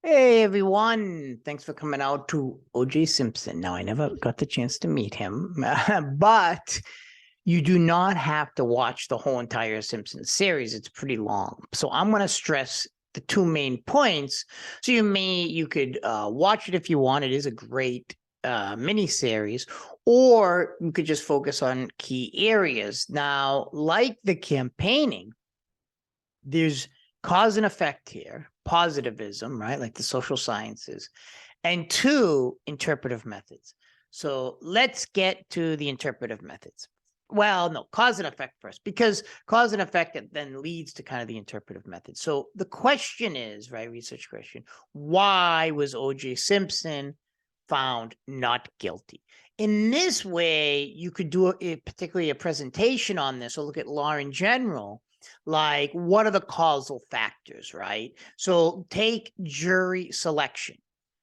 Hey everyone, thanks for coming out to OJ Simpson. Now, I never got the chance to meet him, but you do not have to watch the whole entire Simpsons series. It's pretty long. So I'm going to stress the two main points. So you could watch it if you want. It is a great mini series, or you could just focus on key areas. Now, like the campaigning, there's cause and effect here, positivism, right? Like the social sciences, and two, interpretive methods. So let's get to the interpretive methods. Well, no, cause and effect first, because cause and effect then leads to kind of the interpretive method. So the question is, right, research question, why was O.J. Simpson found not guilty? In this way, you could do particularly a presentation on this or look at law in general, like what are the causal factors, right? So take jury selection.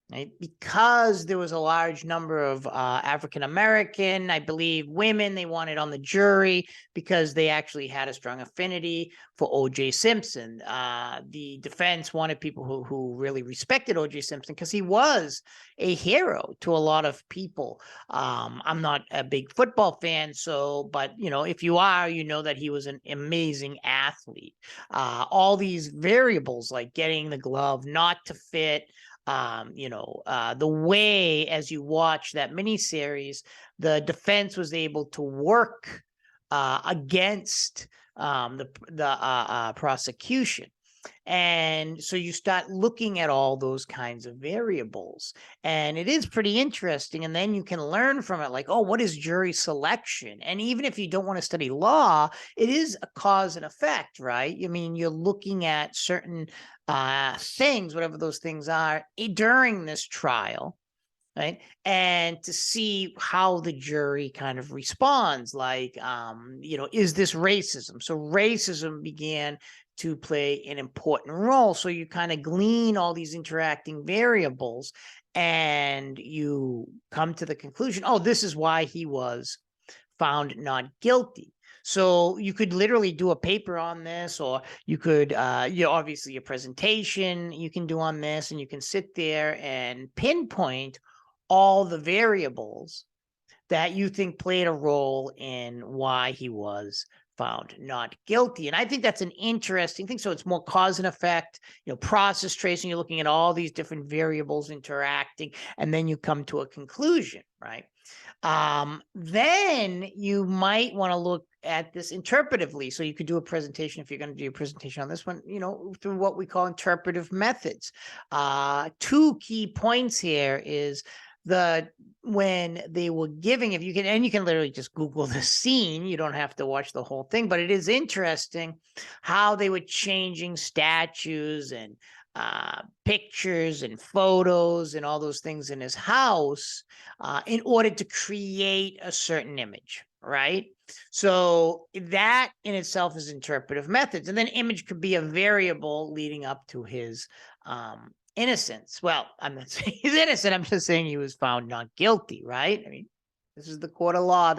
Right? Because there was a large number of African American, I believe, women they wanted on the jury because they actually had a strong affinity for O.J. Simpson. The defense wanted people who really respected O.J. Simpson because he was a hero to a lot of people. I'm not a big football fan, but if you are, you know that he was an amazing athlete. All these variables like getting the glove not to fit, the way as you watch that miniseries, the defense was able to work against the prosecution. And so you start looking at all those kinds of variables, and it is pretty interesting. And then you can learn from it, like, oh, what is jury selection? And even if you don't want to study law, it is a cause and effect, right? I mean, you're looking at certain things, whatever those things are, during this trial, right? And to see how the jury kind of responds, like, is this racism? So racism began to play an important role. So you kind of glean all these interacting variables and you come to the conclusion, oh, this is why he was found not guilty. So you could literally do a paper on this, or you could, obviously a presentation you can do on this, and you can sit there and pinpoint all the variables that you think played a role in why he was found not guilty. And I think that's an interesting thing. So it's more cause and effect, process tracing. You're looking at all these different variables interacting, and then you come to a conclusion, right? Then you might want to look at this interpretively. So you could do a presentation, if you're going to do a presentation on this one, through what we call interpretive methods. Two key points here is when they were giving, if you can, and you can literally just Google the scene, you don't have to watch the whole thing, but it is interesting how they were changing statues and pictures and photos and all those things in his house in order to create a certain image, right? So that in itself is interpretive methods. And then image could be a variable leading up to his innocence. Well, I'm not saying he's innocent. I'm just saying he was found not guilty, right? I mean, this is the court of law.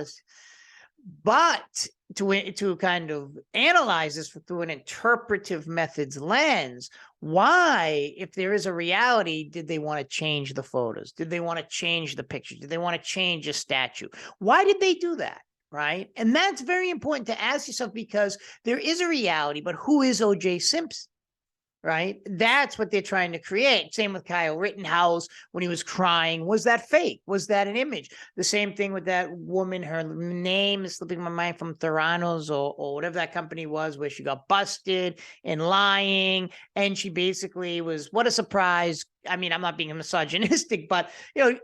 But to kind of analyze this through an interpretive methods lens, why, if there is a reality, did they want to change the photos? Did they want to change the pictures? Did they want to change a statue? Why did they do that? Right? And that's very important to ask yourself, because there is a reality, but who is O.J. Simpson? Right? That's what they're trying to create. Same with Kyle Rittenhouse when he was crying. Was that fake? Was that an image? The same thing with that woman. Her name is slipping my mind, from Theranos or whatever that company was, where she got busted in lying. And she basically was, what a surprise. I mean, I'm not being misogynistic, but,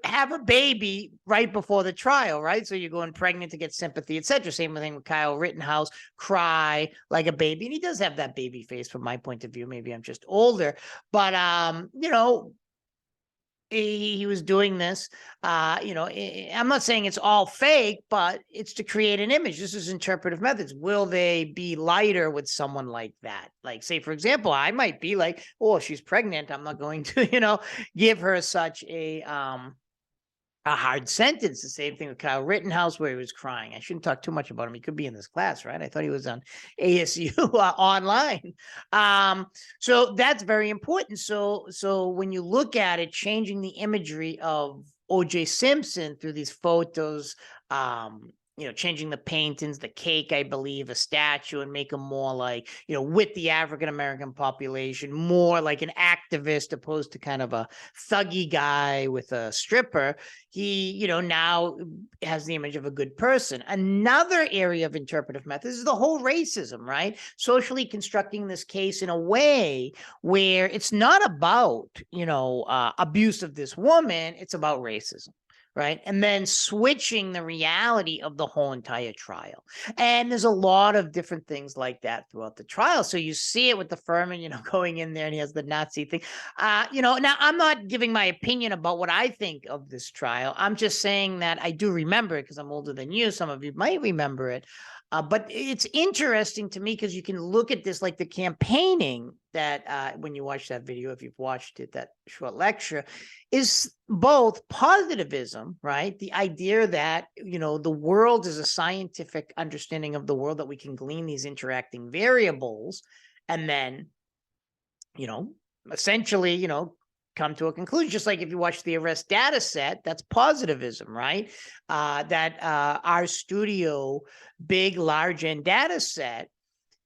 have a baby right before the trial, right? So you're going pregnant to get sympathy, etc. Same thing with Kyle Rittenhouse, cry like a baby. And he does have that baby face from my point of view. Maybe I'm just older, but, he was doing this. I'm not saying it's all fake, but it's to create an image. This is interpretive methods. Will they be lighter with someone like that? Like, say, for example, I might be like, oh, she's pregnant, I'm not going to, give her such a a hard sentence. The same thing with Kyle Rittenhouse, where he was crying. I shouldn't talk too much about him. He could be in this class, right? I thought he was on ASU online. So that's very important. So when you look at it, changing the imagery of O.J. Simpson through these photos, changing the paintings, the cake, I believe, a statue, and make him more like, with the African-American population, more like an activist opposed to kind of a thuggy guy with a stripper. He, now has the image of a good person. Another area of interpretive methods is the whole racism, right? Socially constructing this case in a way where it's not about, abuse of this woman, it's about racism. Right. And then switching the reality of the whole entire trial. And there's a lot of different things like that throughout the trial. So you see it with the Furman, going in there and he has the Nazi thing. Now I'm not giving my opinion about what I think of this trial. I'm just saying that I do remember it because I'm older than you. Some of you might remember it. But it's interesting to me because you can look at this like the campaigning that when you watch that video, if you've watched it, that short lecture, is both positivism, right? The idea that, the world is a scientific understanding of the world, that we can glean these interacting variables and then, essentially, come to a conclusion. Just like if you watch the arrest data set, that's positivism, right? That our studio, big, large end data set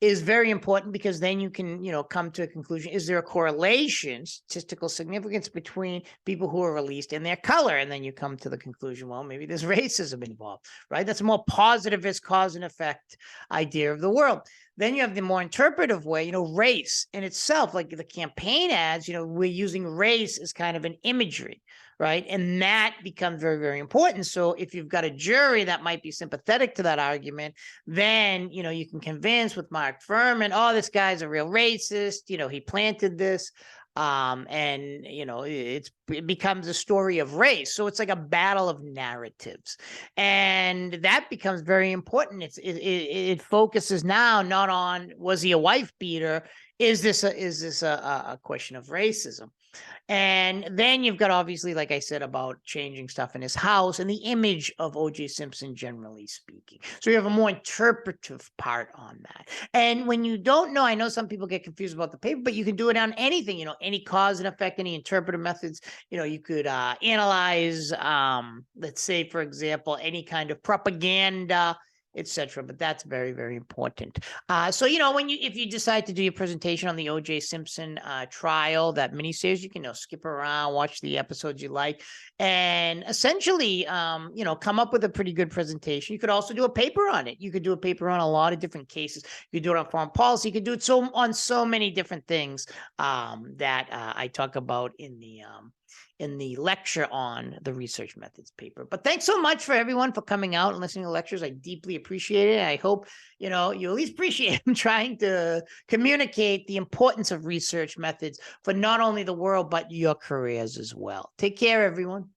is very important because then you can, come to a conclusion. Is there a correlation, statistical significance between people who are released and their color? And then you come to the conclusion, well, maybe there's racism involved, right? That's a more positivist cause and effect idea of the world. Then you have the more interpretive way, race in itself, like the campaign ads, we're using race as kind of an imagery, right? And that becomes very, very important. So if you've got a jury that might be sympathetic to that argument, then, you can convince with Mark Furman, oh, this guy's a real racist, he planted this. And it becomes a story of race. So it's like a battle of narratives, and that becomes very important. It focuses now not on, was he a wife beater? Is this a question of racism? And then you've got, obviously, like I said, about changing stuff in his house and the image of O.J. Simpson, generally speaking. So you have a more interpretive part on that. And when you don't know, I know some people get confused about the paper, but you can do it on anything, any cause and effect, any interpretive methods. You could analyze, let's say, for example, any kind of propaganda, etc. But that's very, very important. So, if you decide to do your presentation on the O.J. Simpson trial, that miniseries, you can skip around, watch the episodes you like, and essentially, come up with a pretty good presentation. You could also do a paper on it. You could do a paper on a lot of different cases. You could do it on foreign policy. You could do it on so many different things that I talk about in the lecture on the research methods paper. But thanks so much for everyone for coming out and listening to lectures. I deeply appreciate it. I hope, you at least appreciate them trying to communicate the importance of research methods for not only the world, but your careers as well. Take care, everyone.